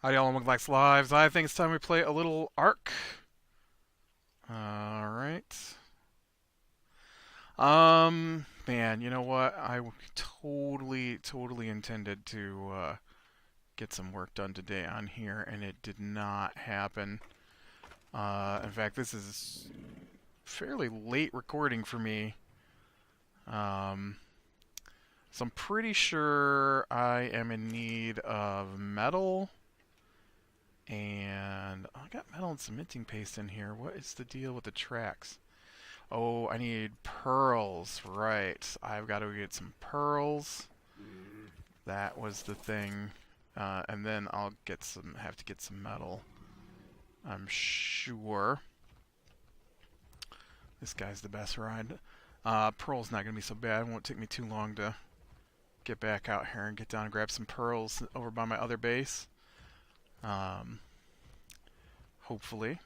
Howdy all, welcome back to Lives. I think it's time we play a little Ark. Alright. Man, you know what? I totally intended to get some work done today on here, and it did not happen. In fact, this is fairly late recording for me. Um, so I'm pretty sure I am in need of metal. And I got metal and cementing paste in here. What is the deal with the tracks? Oh, I need pearls. Right. I've got to get some pearls. That was the thing. And then I'll have to get some metal. I'm sure. This guy's the best ride. Pearl's not going to be so bad. It won't take me too long to get back out here and get down and grab some pearls over by my other base. Hopefully.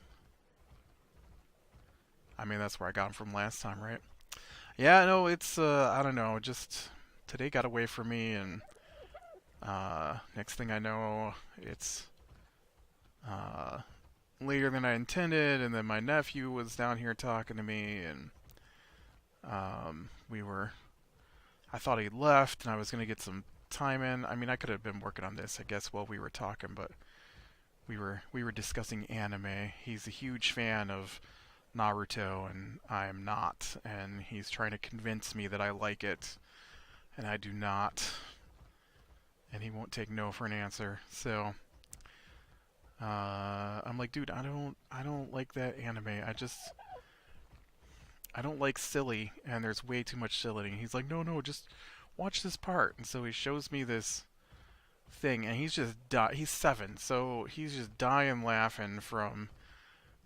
I mean, that's where I got them from last time, right? Yeah, no, it's, I don't know, just today got away from me, and next thing I know, it's later than I intended, and then my nephew was down here talking to me, and I thought he left, and I was going to get some time in. I mean, I could have been working on this, I guess, while we were talking, but we were discussing anime. He's a huge fan of Naruto, and I am not, and he's trying to convince me that I like it, and I do not, and he won't take no for an answer. So I'm like, dude, I don't like that anime. I don't like silly, and there's way too much silly. And he's like, no, just watch this part. And so he shows me this thing, and he's 7, so he's just dying laughing from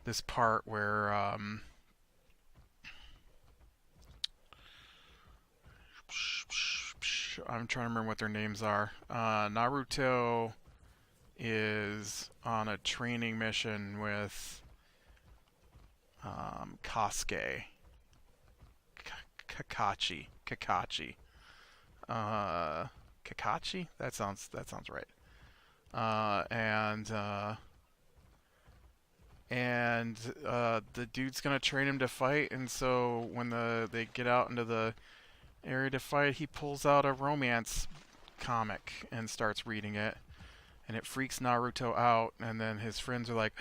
this part where I'm trying to remember what their names are. Naruto is on a training mission with Kasuke, Kakashi. Kakashi? That sounds right. And the dude's gonna train him to fight, and so when they get out into the area to fight, he pulls out a romance comic and starts reading it, and it freaks Naruto out, and then his friends are like,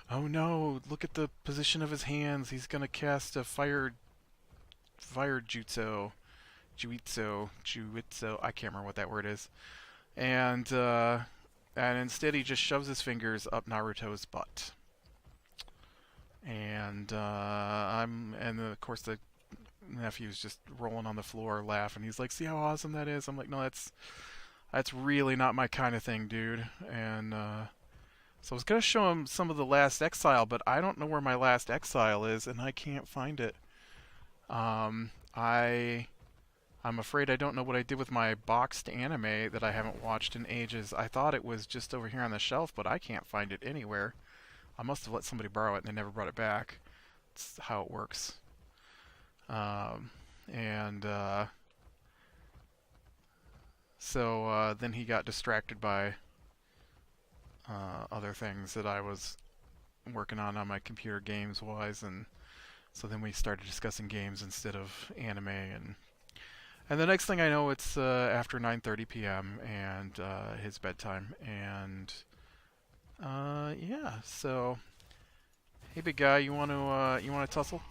"Oh no, look at the position of his hands. He's gonna cast a fire jutsu. I can't remember what that word is." And instead he just shoves his fingers up Naruto's butt. And of course the nephew's just rolling on the floor laughing. He's like, "See how awesome that is?" I'm like, "No, that's really not my kind of thing, dude." And so I was gonna show him some of the Last Exile, but I don't know where my Last Exile is, and I can't find it. I'm afraid I don't know what I did with my boxed anime that I haven't watched in ages. I thought it was just over here on the shelf, but I can't find it anywhere. I must have let somebody borrow it and they never brought it back. That's how it works. And so then he got distracted by other things that I was working on my computer games wise, and so then we started discussing games instead of anime, and the next thing I know, it's after 9:30 p.m. and his bedtime, and yeah. So, hey, big guy, you want to tussle?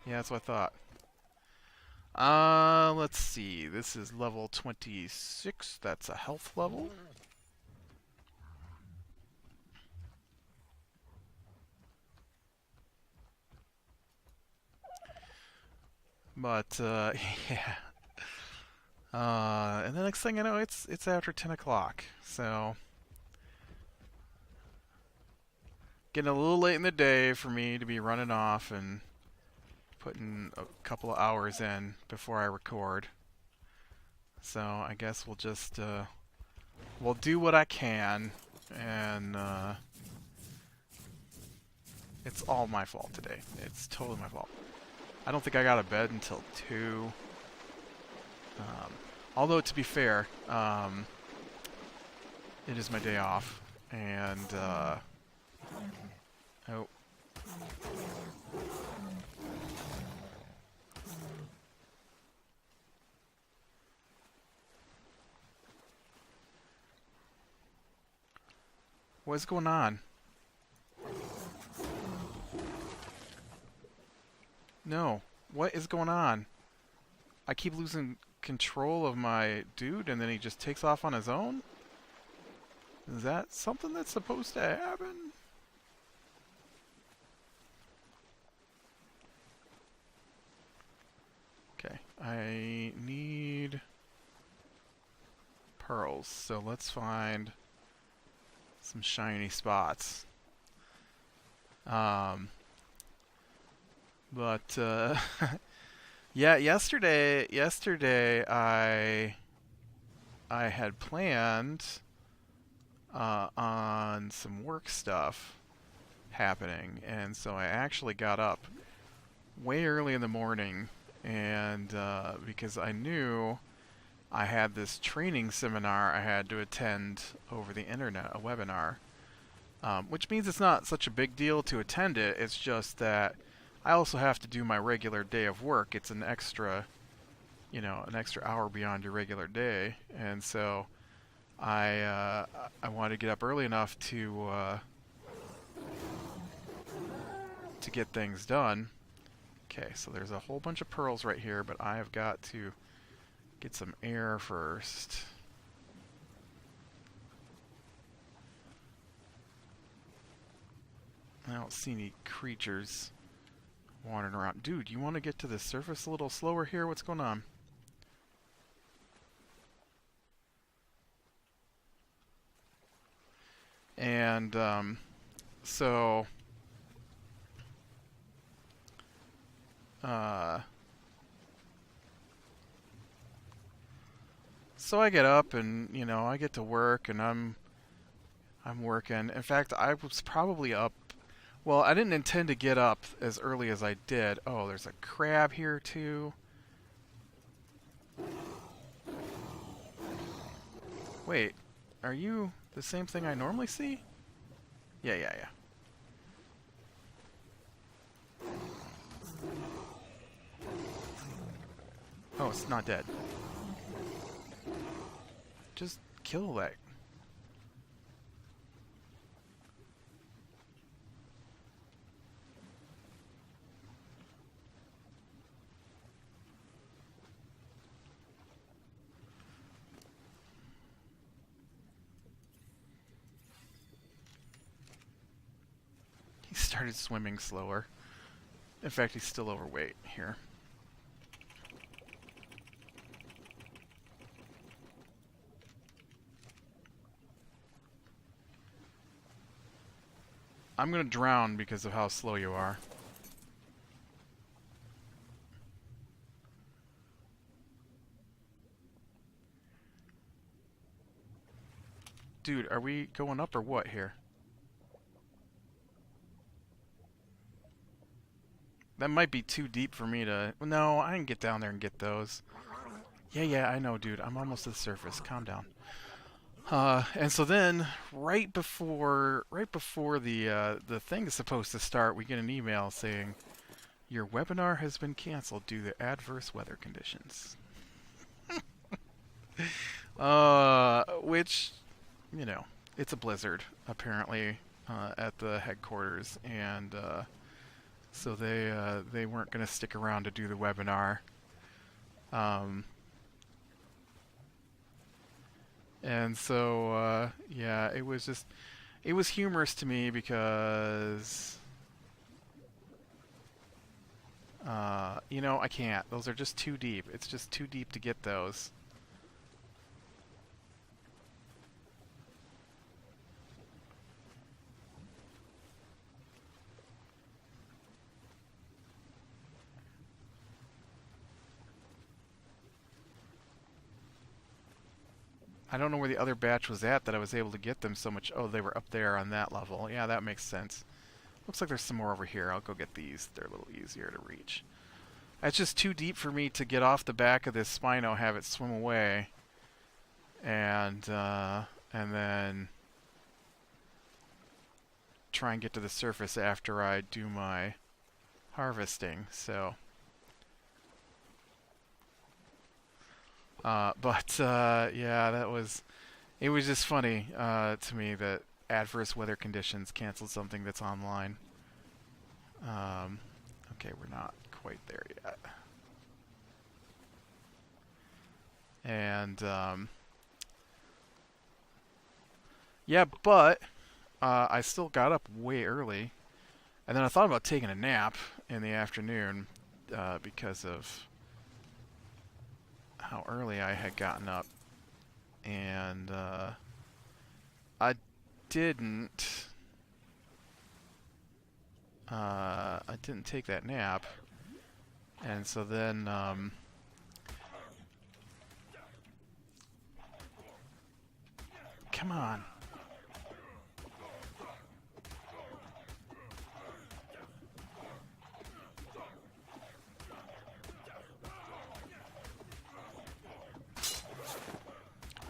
Yeah, that's what I thought. Let's see. This is level 26. That's a health level. But yeah. And the next thing I know, it's after 10 o'clock. So getting a little late in the day for me to be running off and putting a couple of hours in before I record. So I guess we'll do what I can, and it's all my fault today. It's totally my fault. I don't think I got to bed until 2. Although, to be fair, it is my day off, and oh, what's going on? No, what is going on? I keep losing control of my dude, and then he just takes off on his own? Is that something that's supposed to happen? Okay, I need pearls, so let's find some shiny spots. But yeah, yesterday I had planned on some work stuff happening, and so I actually got up way early in the morning, and because I knew I had this training seminar I had to attend over the internet, a webinar, which means it's not such a big deal to attend it. It's just that I also have to do my regular day of work. It's an extra, an extra hour beyond your regular day, and so I wanted to get up early enough to get things done. Okay, so there's a whole bunch of pearls right here, but I have got to get some air first. I don't see any creatures wandering around. Dude, you want to get to the surface a little slower here? What's going on? And so I get up and I get to work, and I'm working. In fact, I was probably up. Well, I didn't intend to get up as early as I did. Oh, there's a crab here too. Wait, are you the same thing I normally see? Yeah. Oh, it's not dead. Just kill that. He started swimming slower. In fact, he's still overweight here. I'm gonna drown because of how slow you are. Dude, are we going up or what here? That might be too deep for me to... No, I can get down there and get those. Yeah, I know, dude. I'm almost to the surface. Calm down. And so then, right before the thing is supposed to start, we get an email saying, your webinar has been canceled due to adverse weather conditions. Which, it's a blizzard, apparently, at the headquarters, and so they weren't going to stick around to do the webinar. And so, yeah, it was humorous to me because, I can't. Those are just too deep. It's just too deep to get those. I don't know where the other batch was at that I was able to get them so much. Oh, they were up there on that level. Yeah, that makes sense. Looks like there's some more over here. I'll go get these. They're a little easier to reach. It's just too deep for me to get off the back of this spino, have it swim away, and and then try and get to the surface after I do my harvesting. So, yeah, it was just funny to me that adverse weather conditions canceled something that's online. Okay, we're not quite there yet. And, yeah, but I still got up way early. And then I thought about taking a nap in the afternoon because of how early I had gotten up. And I didn't. I didn't take that nap. And so then come on.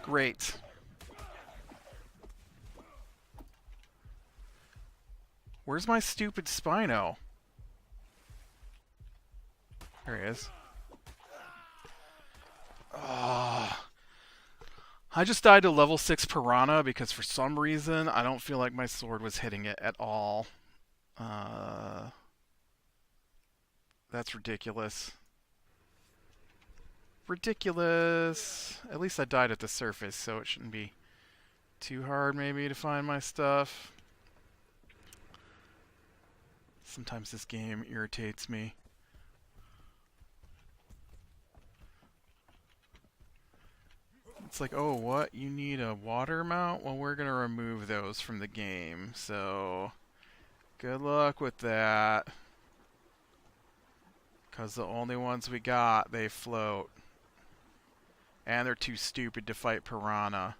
Great. Where's my stupid Spino? There he is. Oh. I just died to level 6 Piranha because for some reason I don't feel like my sword was hitting it at all. That's ridiculous. Ridiculous. At least I died at the surface, so it shouldn't be too hard maybe to find my stuff. Sometimes this game irritates me. It's like, oh, what? You need a water mount? Well, we're going to remove those from the game, so good luck with that. Because the only ones we got, they float. And they're too stupid to fight Piranha.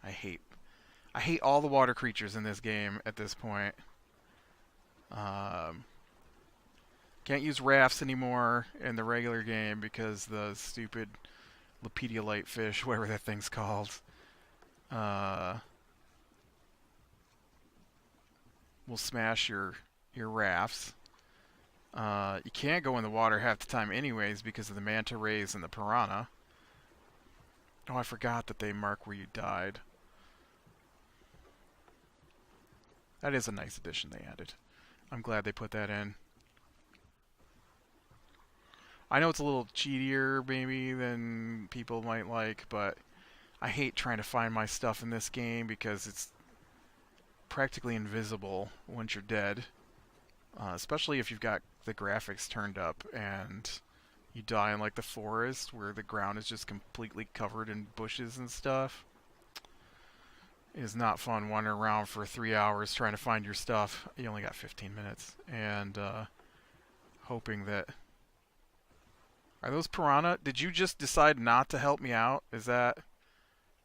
I hate all the water creatures in this game at this point. Can't use rafts anymore in the regular game because the stupid Lepediolite fish, whatever that thing's called, will smash your rafts. You can't go in the water half the time anyways because of the manta rays and the piranha. Oh, I forgot that they mark where you died. That is a nice addition they added. I'm glad they put that in. I know it's a little cheatier maybe than people might like, but I hate trying to find my stuff in this game because it's practically invisible once you're dead. Especially if you've got the graphics turned up and you die in like the forest where the ground is just completely covered in bushes and stuff. It is not fun wandering around for 3 hours trying to find your stuff. You only got 15 minutes. And hoping that... Are those piranha? Did you just decide not to help me out? Is that...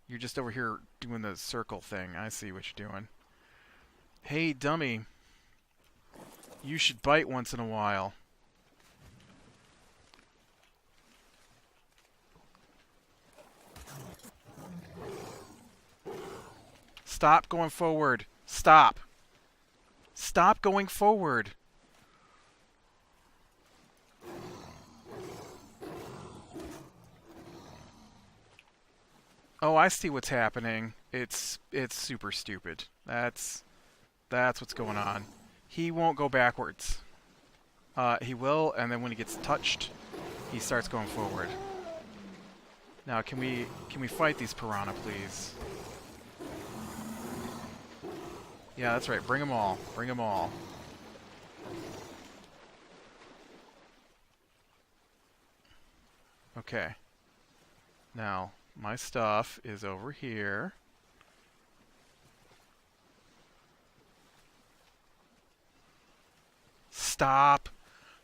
You're just over here doing the circle thing. I see what you're doing. Hey, dummy. You should bite once in a while. Stop going forward. Stop. Stop going forward. Oh, I see what's happening. It's super stupid. That's what's going on. He won't go backwards. He will, and then when he gets touched, he starts going forward. Now, can we fight these piranha, please? Yeah, that's right. Bring them all. Bring them all. Okay. Now, my stuff is over here. Stop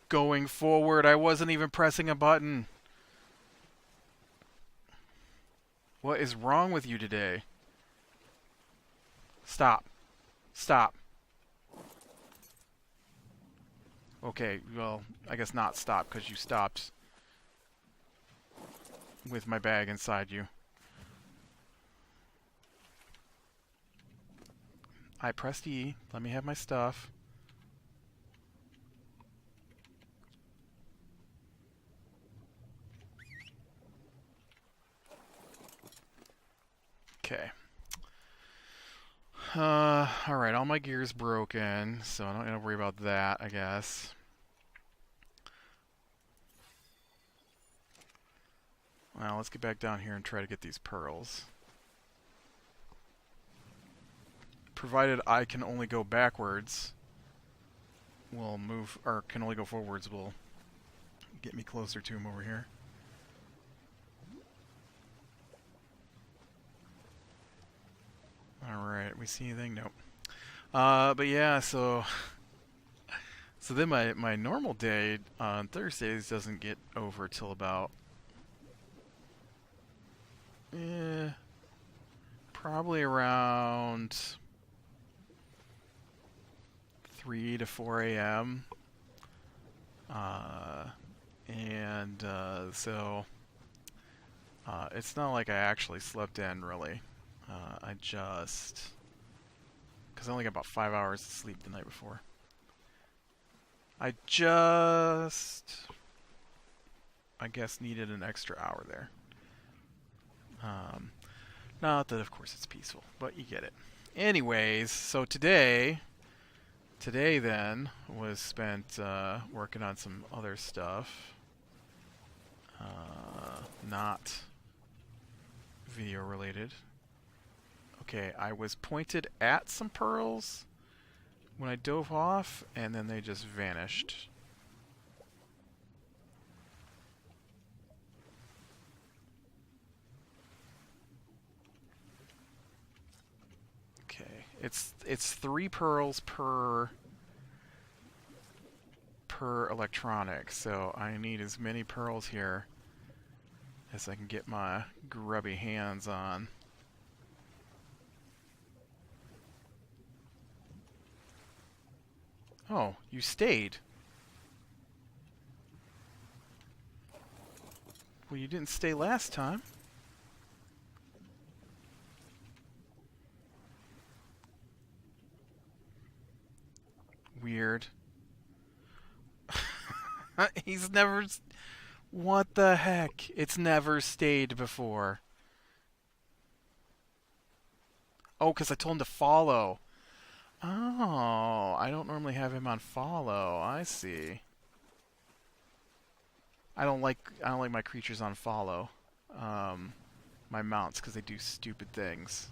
going forward. I wasn't even pressing a button. What is wrong with you today? Stop. Stop. Okay, well, I guess not stop because you stopped with my bag inside you. I pressed E. Let me have my stuff. Okay. Alright, all my gear's broken, so I don't gotta worry about that, I guess. Well, let's get back down here and try to get these pearls. Provided I can only go backwards, we'll move, or can only go forwards, will get me closer to him over here. Alright, we see anything? Nope. But yeah, so then my normal day on Thursdays doesn't get over till about probably around 3 to 4 a.m. So it's not like I actually slept in, really. I just... because I only got about 5 hours of sleep the night before. I just... I guess needed an extra hour there. Not that, of course, it's peaceful, but you get it. Anyways, so today then was spent working on some other stuff. Not video related. Okay, I was pointed at some pearls when I dove off, and then they just vanished. Okay, it's 3 pearls per electronic, so I need as many pearls here as I can get my grubby hands on. Oh, you stayed. Well, you didn't stay last time. Weird. He's never... What the heck? It's never stayed before. Oh, because I told him to follow. Oh, I don't normally have him on follow. I see. I don't like my creatures on follow. My mounts, because they do stupid things.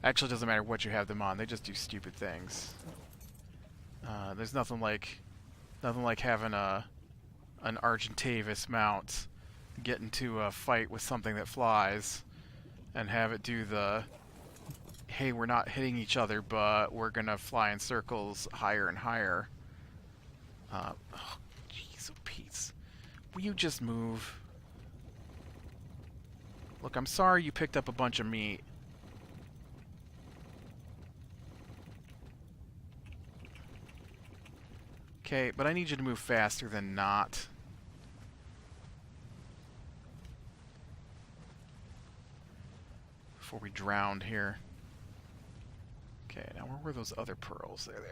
Actually, it doesn't matter what you have them on. They just do stupid things. There's nothing like having an Argentavis mount get into a fight with something that flies and have it do the, hey, we're not hitting each other, but we're gonna fly in circles higher and higher. Oh, jeez, oh, Pete's. Will you just move? Look, I'm sorry you picked up a bunch of meat. Okay, but I need you to move faster than not. Before we drowned here. Okay, now where were those other pearls? There they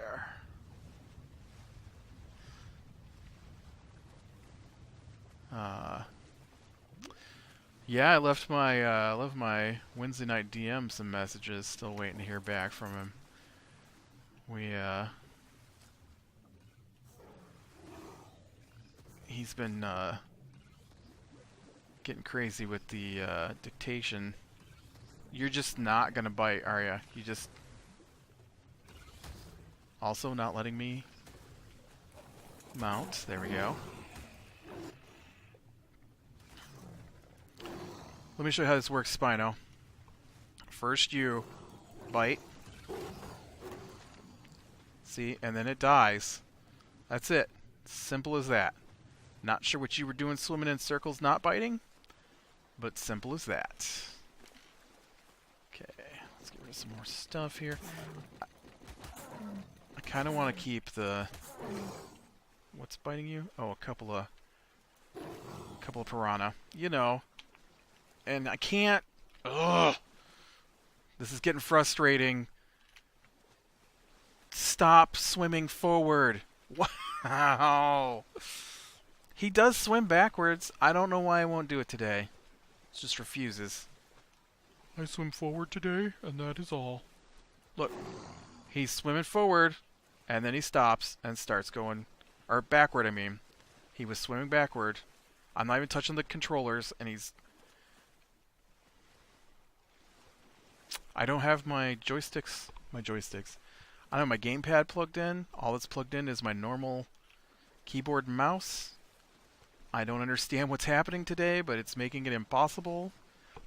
are. Yeah, I left my Wednesday night DM some messages. Still waiting to hear back from him. He's been getting crazy with the dictation. You're just not gonna bite, are ya? You just... Also not letting me mount. There we go. Let me show you how this works, Spino. First you bite. See? And then it dies. That's it. Simple as that. Not sure what you were doing swimming in circles not biting, but simple as that. Okay, let's get rid of some more stuff here. I kind of want to keep the... What's biting you? Oh, a couple of couple of piranha. You know. And I can't... Ugh! This is getting frustrating. Stop swimming forward. Wow. He does swim backwards. I don't know why I won't do it today. It just refuses. I swim forward today, and that is all. Look. He's swimming forward, and then he stops and starts going... Or backward, I mean. He was swimming backward. I'm not even touching the controllers, and he's... I don't have my joysticks. I don't have my gamepad plugged in. All that's plugged in is my normal keyboard and mouse. I don't understand what's happening today, but it's making it impossible.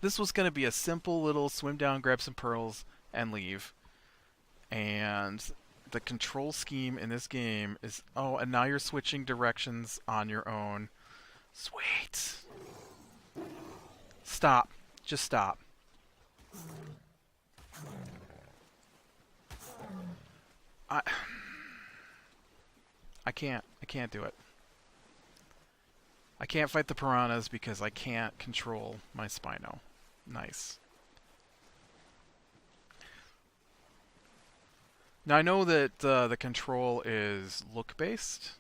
This was going to be a simple little swim down, grab some pearls, and leave. And the control scheme in this game is... Oh, and now you're switching directions on your own. Sweet. Stop. Just stop. I can't do it. I can't fight the piranhas because I can't control my spino. Nice. Now I know that the control is look-based.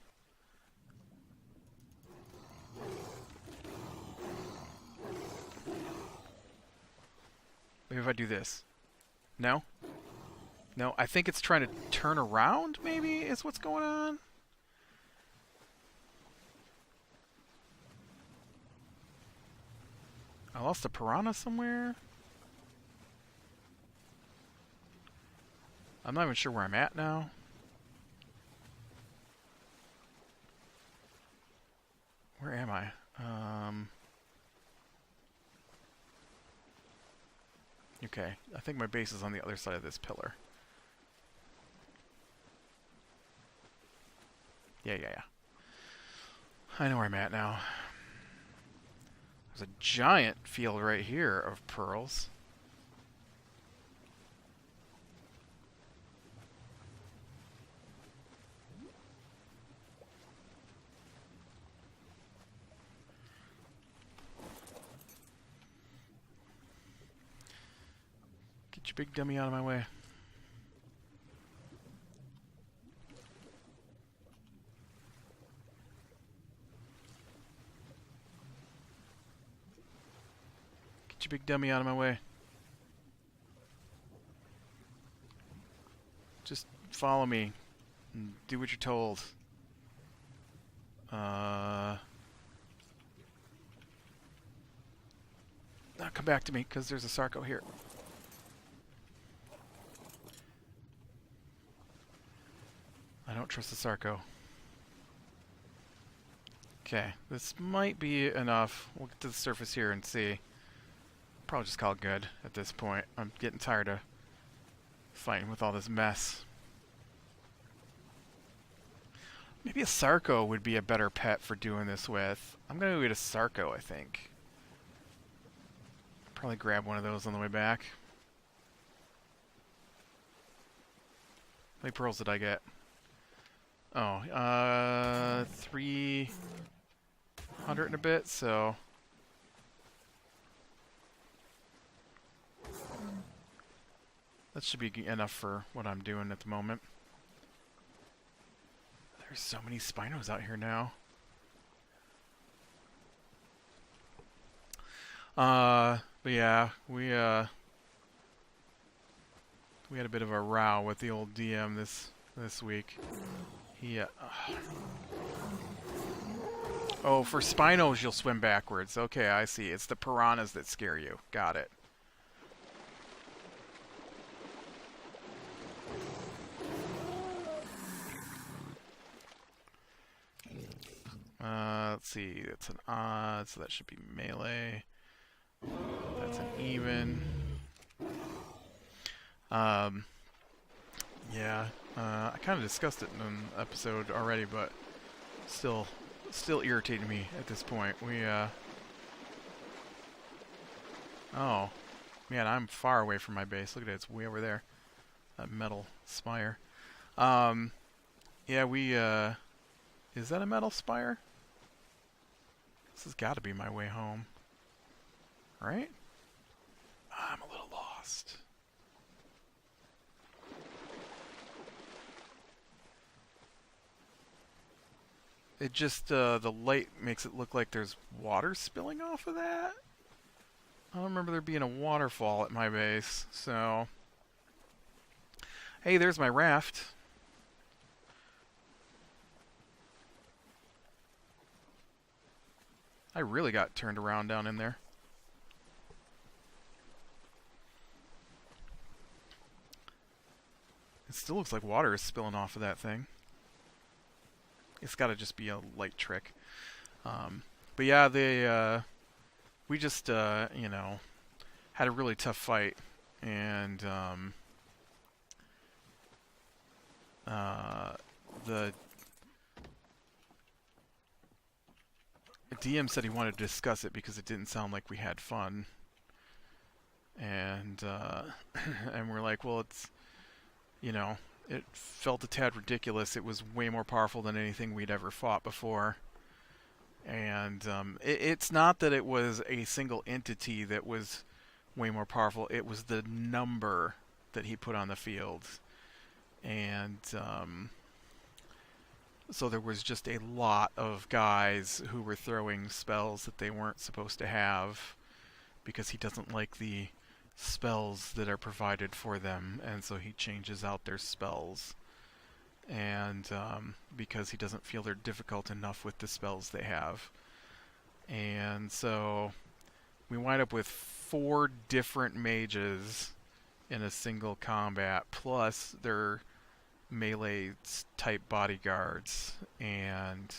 Maybe if I do this. No? No, I think it's trying to turn around, maybe, is what's going on. I lost a piranha somewhere. I'm not even sure where I'm at now. Where am I? Okay, I think my base is on the other side of this pillar. Yeah. I know where I'm at now. There's a giant field right here of pearls. Get your big dummy out of my way. Get your big dummy out of my way. Just follow me and do what you're told. Now come back to me, because there's a Sarco here. I don't trust the Sarco. Okay, this might be enough. We'll get to the surface here and see. Probably just call it good at this point. I'm getting tired of fighting with all this mess. Maybe a Sarco would be a better pet for doing this with. I'm going to go get a Sarco, I think. Probably grab one of those on the way back. How many pearls did I get? Oh, 300 and a bit, so... That should be enough for what I'm doing at the moment. There's so many spinos out here now. But yeah, we had a bit of a row with the old DM this week. He Oh, for spinos you'll swim backwards. Okay, I see. It's the piranhas that scare you. Got it. Let's see. That's an odd, so that should be melee. That's an even. Yeah. I kind of discussed it in an episode already, but still irritating me at this point. Oh, man, I'm far away from my base. Look at it, it's way over there. That metal spire. Yeah, is that a metal spire? This has got to be my way home. Right? I'm a little lost. It just, the light makes it look like there's water spilling off of that. I don't remember there being a waterfall at my base, so... Hey, there's my raft. I really got turned around down in there. It still looks like water is spilling off of that thing. It's got to just be a light trick. But yeah, we just, you know, had a really tough fight. And the DM said he wanted to discuss it because it didn't sound like we had fun. And, and we're like, well, it's, you know, it felt a tad ridiculous. It was way more powerful than anything we'd ever fought before. And it's not that it was a single entity that was way more powerful. It was the number that he put on the field. And so there was just a lot of guys who were throwing spells that they weren't supposed to have because he doesn't like the spells that are provided for them, and so he changes out their spells. And because he doesn't feel they're difficult enough with the spells they have. And so we wind up with 4 different mages in a single combat, plus their melee type bodyguards, and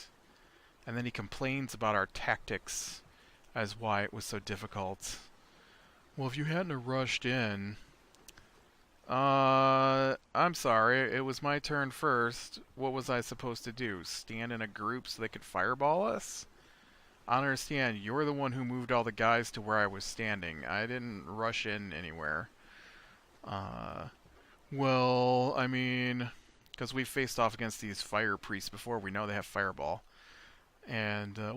then he complains about our tactics as why it was so difficult. Well, if you hadn't have rushed in, I'm sorry, it was my turn first. What was I supposed to do? Stand in a group so they could fireball us? I don't understand. You're the one who moved all the guys to where I was standing. I didn't rush in anywhere. Well, I mean, because we faced off against these fire priests before, we know they have fireball. And, you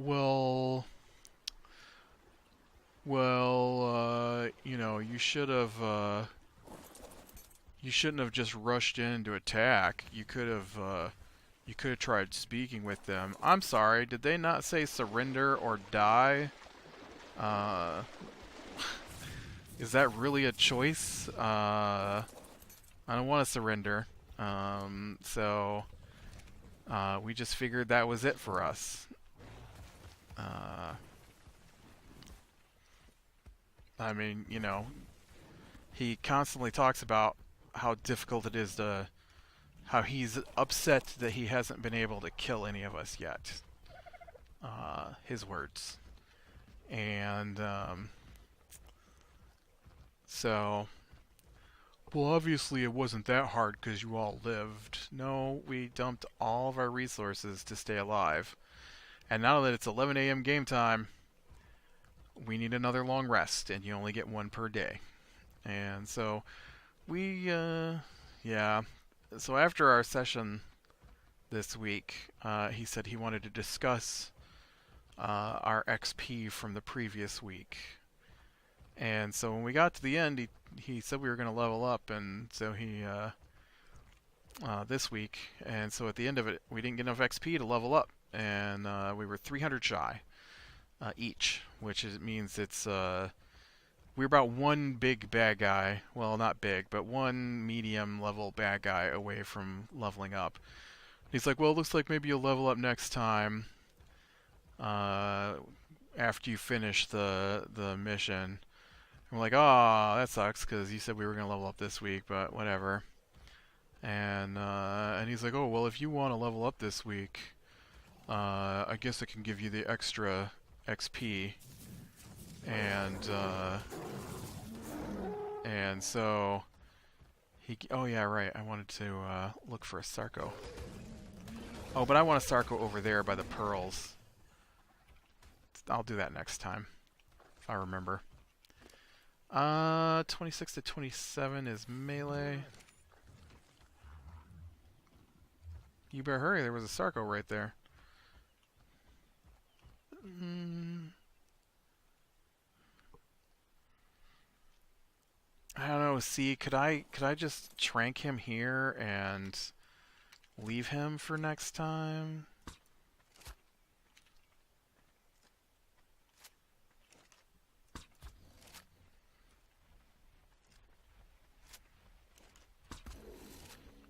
know, you should have, you shouldn't have just rushed in to attack. You could have tried speaking with them. I'm sorry, did they not say surrender or die? Is that really a choice? I don't want to surrender. So we just figured that was it for us. I mean, you know, he constantly talks about how difficult it is to, how he's upset that he hasn't been able to kill any of us yet. His words. And, so, well, obviously it wasn't that hard because you all lived. No, we dumped all of our resources to stay alive. And now that it's 11 a.m. game time, we need another long rest, and you only get 1 per day. And so, we, yeah. So after our session this week, he said he wanted to discuss our XP from the previous week. And so when we got to the end, he said we were going to level up, and so he, this week, and so at the end of it, we didn't get enough XP to level up, and we were 300 shy each, which means it's, we're about 1 big bad guy, well, not big, but 1 medium level bad guy away from leveling up. He's like, well, it looks like maybe you'll level up next time, after you finish the mission. And we're like, oh, that sucks, because you said we were going to level up this week, but whatever. And he's like, oh, well, if you want to level up this week, I guess I can give you the extra XP. And so he, oh yeah, right, I wanted to look for a Sarco. Oh, but I want a Sarco over there by the pearls. I'll do that next time, if I remember. 26 to 27 is melee. You better hurry, there was a Sarco right there. Mm, I don't know. See, could I just trank him here and leave him for next time?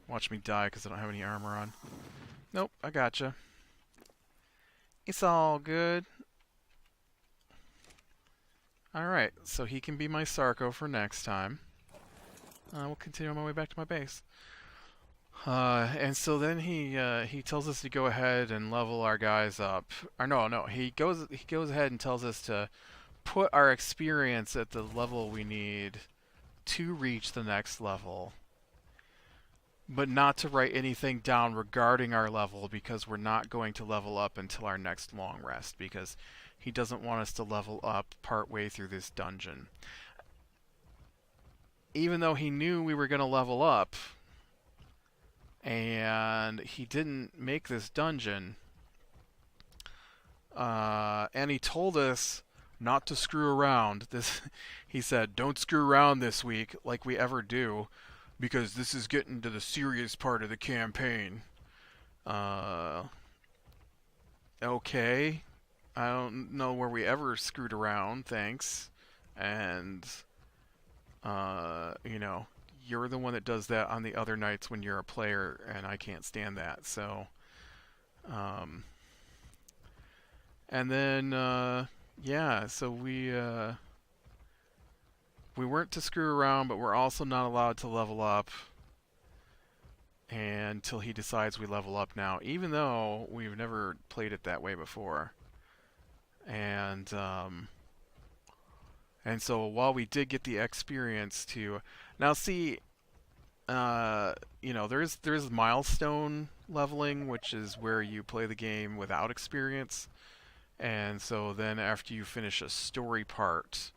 Watch me die because I don't have any armor on. Nope, I gotcha. It's all good. Alright, so he can be my Sarko for next time. We'll continue on my way back to my base. And so then he tells us to go ahead and level our guys up. Or no, he goes ahead and tells us to put our experience at the level we need to reach the next level, but not to write anything down regarding our level because we're not going to level up until our next long rest because he doesn't want us to level up partway through this dungeon. Even though he knew we were going to level up, and he didn't make this dungeon, and he told us not to screw around. He said, "Don't screw around this week like we ever do, because this is getting to the serious part of the campaign." Okay. I don't know where we ever screwed around, thanks. And, you know, you're the one that does that on the other nights when you're a player, and I can't stand that, so... and then, yeah, so we weren't to screw around, but we're also not allowed to level up until he decides we level up now, even though we've never played it that way before. And so while we did get the experience to now see, you know, there's milestone leveling, which is where you play the game without experience, and so then after you finish a story part,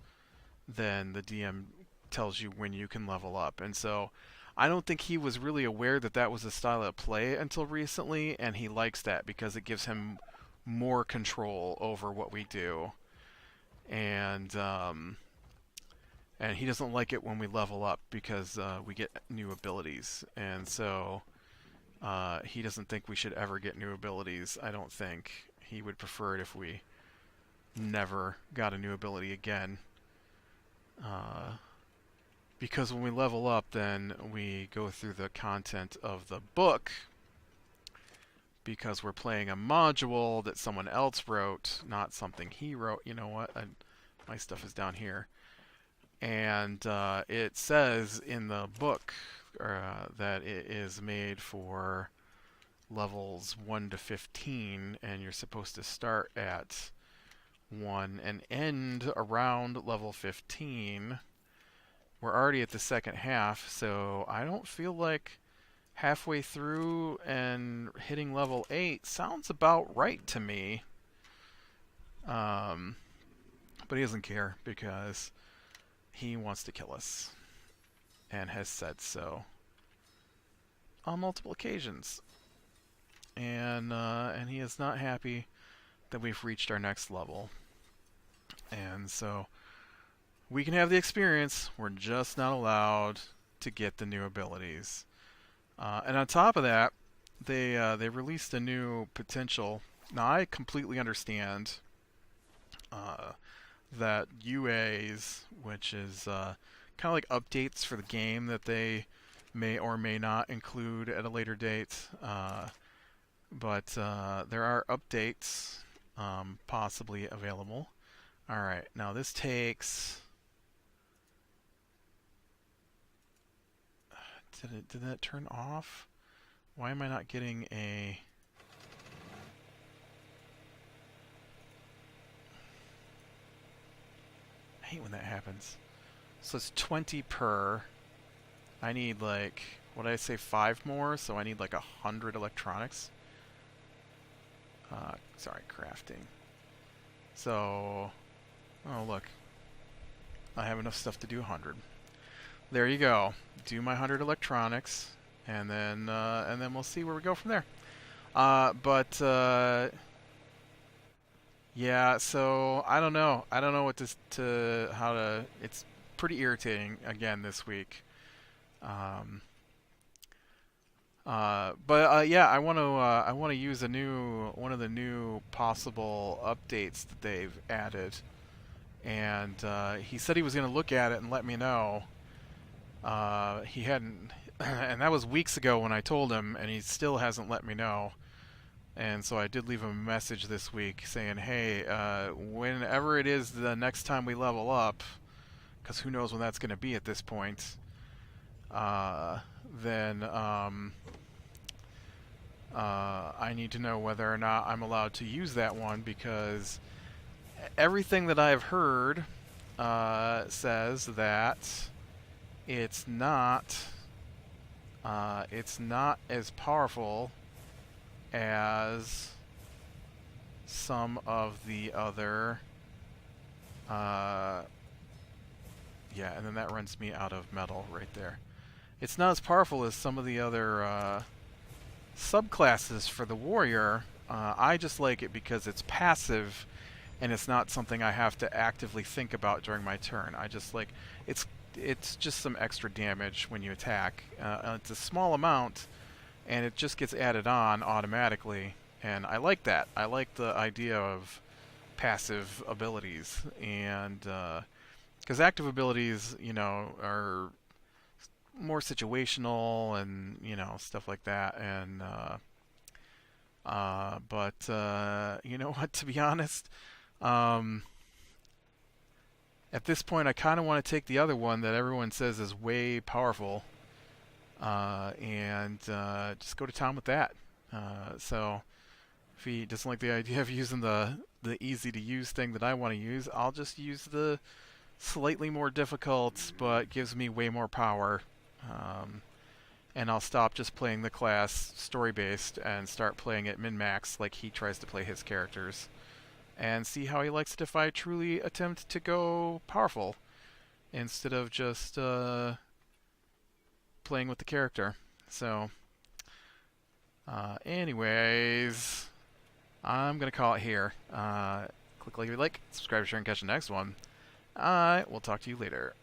then the DM tells you when you can level up. And so I don't think he was really aware that that was a style of play until recently, and he likes that because it gives him more control over what we do. And he doesn't like it when we level up because we get new abilities. And so he doesn't think we should ever get new abilities, I don't think. He would prefer it if we never got a new ability again. Because when we level up, then we go through the content of the book, because we're playing a module that someone else wrote, not something he wrote. You know what? My stuff is down here. And it says in the book that it is made for levels 1 to 15, and you're supposed to start at 1 and end around level 15. We're already at the second half, so I don't feel like halfway through and hitting level 8 sounds about right to me. But he doesn't care because he wants to kill us and has said so on multiple occasions. And he is not happy that we've reached our next level. And so we can have the experience, we're just not allowed to get the new abilities. And on top of that, they released a new potential. Now I completely understand that UAs, which is kind of like updates for the game that they may or may not include at a later date. But there are updates possibly available. Alright, now this takes... Did that turn off? Why am I not getting a... I hate when that happens. So it's 20 per. I need like, what did I say, 5 more? So I need like 100 electronics. Sorry, crafting. So, oh look. I have enough stuff to do 100. There you go. Do my 100 electronics, and then we'll see where we go from there. Yeah, so I don't know. I don't know what how to. It's pretty irritating again this week. Um, but yeah, I want to use a new one of the new possible updates that they've added, and he said he was going to look at it and let me know. He hadn't, and that was weeks ago when I told him, and he still hasn't let me know. And so I did leave him a message this week saying, hey, whenever it is the next time we level up, because who knows when that's going to be at this point, uh, then I need to know whether or not I'm allowed to use that one, because everything that I've heard says that it's not as powerful as some of the other yeah, and then that runs me out of metal right there. It's not as powerful as some of the other subclasses for the warrior. I just like it because it's passive and it's not something I have to actively think about during my turn. I just like it's just some extra damage when you attack. It's a small amount, and it just gets added on automatically, and I like that. I like the idea of passive abilities, and because active abilities, are more situational and stuff like that, and but you know what? To be honest, um, at this point, I kind of want to take the other one that everyone says is way powerful, and just go to town with that. So if he doesn't like the idea of using the easy to use thing that I want to use, I'll just use the slightly more difficult but gives me way more power. And I'll stop just playing the class story based and start playing it min max like he tries to play his characters, and see how he likes it if I truly attempt to go powerful instead of just playing with the character. So, anyways, I'm going to call it here. Click like if you like, subscribe, share, and catch the next one. I will talk to you later.